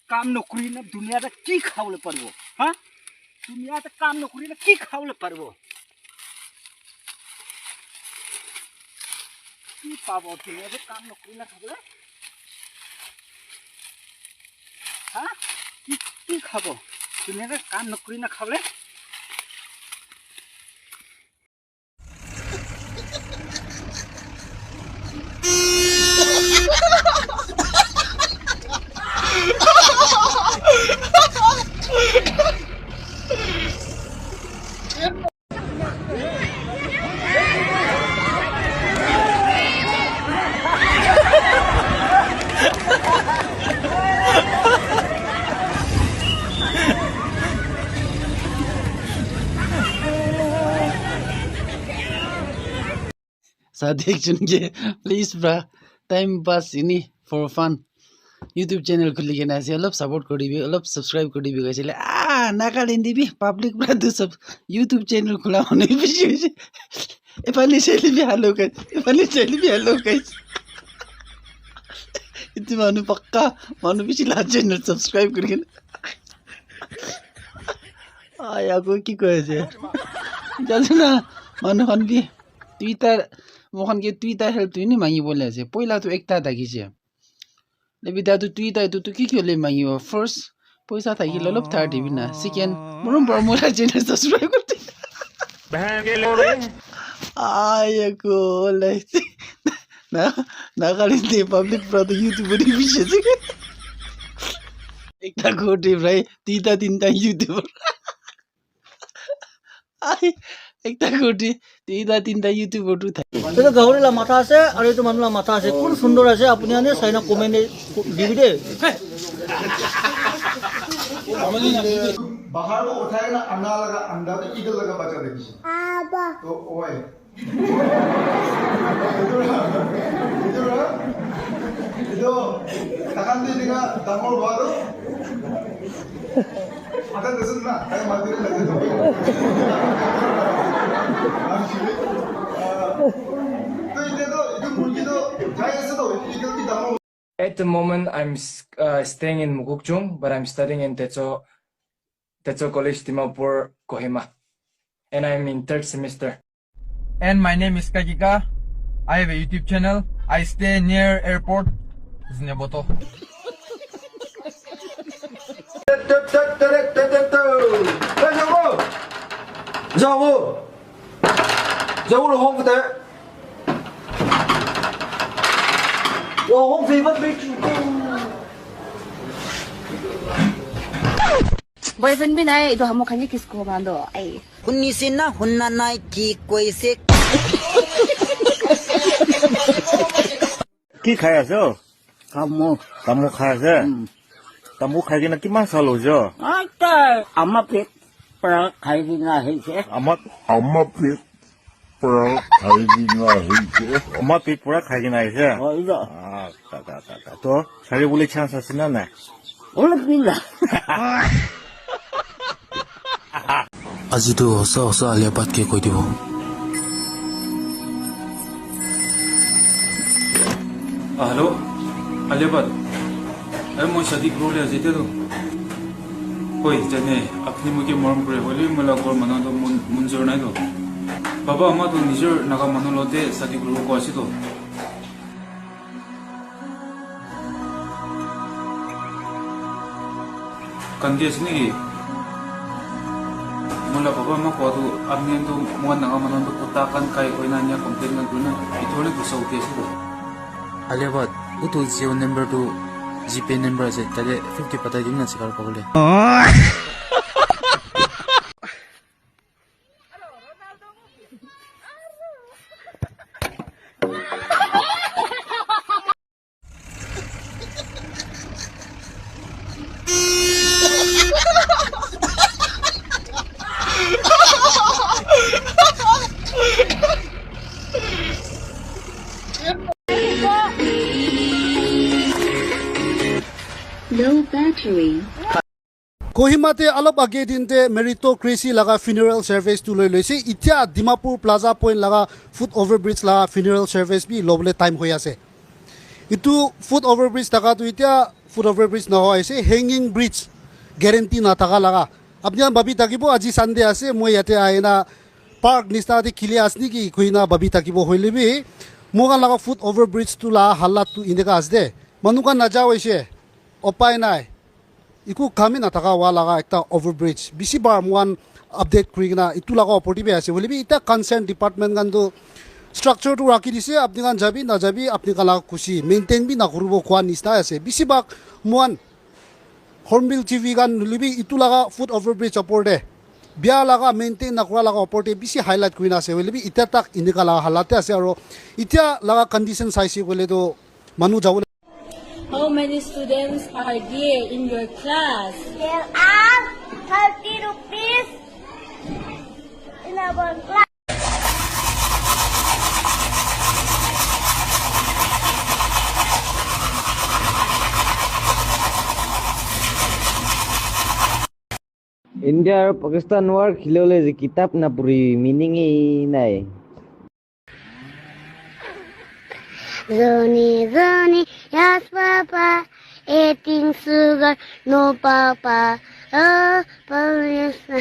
কাম নকৰি না দুনিয়াতে কি খাবলৈ পাৰিব হা দুনিয়াতে কাম নকৰি না কি খাবলৈ পাৰিব কি পাব দুনিয়াতে কাম নকৰি না খাবলৈ হা কি খাব দুনিয়াতে কাম নকৰি না খাবলৈ Sadik chunke please bra time pass ini for fun YouTube channel khuli kena ase olop support koribi olop subscribe koribi gaisile Naga lindibi public bra du sab YouTube channel khula hone bishi epali celebi hello guys itu manu pakka manu bishi la channel subscribe kori aya ko ki koy ase jalna manu khan bi Twitter Mohan K Twitter help तो नहीं मांगी बोले ऐसे पहला तो एक था किसी लेकिन दा तो Twitter तो क्यों ले मांगी वो first पैसा था कि लोग 30 भी ना second मुरुम पर मुरा चैनल सब्सक्राइब करते आये को ले ना करी थे पब्लिक पर तो यूट्यूबर ही भी शेयर एक था कोटे भाई तीन यूट्यूबर आये একটা কোটি তিনটা ইউটিউবৰ টু থাকে এটা গাহৰিলা মাথা আছে আৰু এইটো মানুহলা মাথা আছে কোন সুন্দৰ আছে আপুনি আনে চাইনা কমেন্ট দিবি দে बाहर को उठाए ना अंडा लगा अंडा तो ईगल लगा बचा देखिए आबा तो ओए itu takkan dia damor baru ada desun na kayak mati lagi tu itu murgi tu jaya se tu eagle की damor. At the moment, I'm staying in Mukokchung, but I'm studying in Techo College, Dimapur, Kohima, and I'm in 3rd semester. And my name is Kagika. I have a YouTube channel. I stay near airport. Zneboto. Boyfriend भी नहीं इधर हम खाने किसको मानो आई हुन्नी से ना हुन्ना ना की कोई से কি খাই আছ তামোল খাই আছে তামোল খাই কিনে কিমান চাল হৈছে আমাৰ পেট পৰা খাই দিনা আহিছে আমাৰ পেট পৰা খাই কিনে আহিছে তো চাৰি বুলি চান্স আছে না নাই অলপ দিলা আজিতো সঁচা আলিয়া পাতকে কৈ দিব हेलो अलियाबाद अरे मैं शादी करो ले जेते तो कोई जने अपनी मुझे मरम करे होली मला गोर मना तो मुंजर नहीं तो बाबा अम्मा तो निजर नागा मनो लोते शादी करो को आसी तो कंदियस नहीं मला बाबा अम्मा को तो अपने तो मुआ नागा मनो तो कुत्ता kan kai कोई ना न्या कंप्लेन ना दुना इतोले तो सौते से तो আলিয়াবাদ উতো Jio number two GPay number আছে তাহলে 50 পাতা দিন না শিকার পাবলে low battery Kohimate alop age dinte meritocracy laga funeral service tu loi loise itia Dimapur Plaza Point laga foot overbridge laga funeral service bi loble time hoi ase itu foot overbridge taka tu itia foot over bridge নোহোৱা হৈছে hanging bridge guarantee নাথাকা লগা আপুনি ভাবি থাকিব আজি Sunday আছে মই ইয়াতে আহি না পাৰ্ক নিচিনাতে খেলি আছে নেকি খুইনা ভাবি থাকিব হ'লেবি মোক লগা ফুট অভাৰ ব্ৰিজটো লা হাল্লাটো এনেকুৱা আছে দে মানুহ নাযাওঁ হৈছে উপায় নাই একো কামেই নাথাকা হোৱা লগা এটা অভাৰ ব্ৰিজ বেছিবাৰ মই আপডেট কৰি কিনা এইটো লগা অপৰটিভি আছে বুলিবি এতিয়া কনচাৰ্ণ ডিপাৰ্টমেণ্ট গানটো ষ্ট্ৰাকচাৰটো ৰাখি দিছে আপুনি গান যাবি নাযাবি আপুনি কালা খুচি মেইনটেইন বি নকৰিব খোৱা নিচিনা আছে বেছিভাগ মই হৰ্ণবিল টিভি গান নুলিবি ইটো লগা ফুট অভাৰ ব্ৰিজ ওপৰতে বিয়া লগা মেইনটেইন নকৰা লগা ওপৰতে বেছি হাইলাইট কৰি আছে বুলিবি এতিয়া তাক এনেকুৱা লগা হালাতে আছে আৰু এতিয়া লগা কণ্ডিশ্যন চাইছে ক'লেতো মানুহ যাবলৈ How many students are there in your class? There are 30 rupees in our class. India আৰু পাকিস্তান ৱাৰ খেলিবলৈ যে কিতাপ নাপঢ়ি মিনিঙেই নাই Zoni, Zoni, yes, Papa. Eating sugar, no, Papa. Oh, Papa.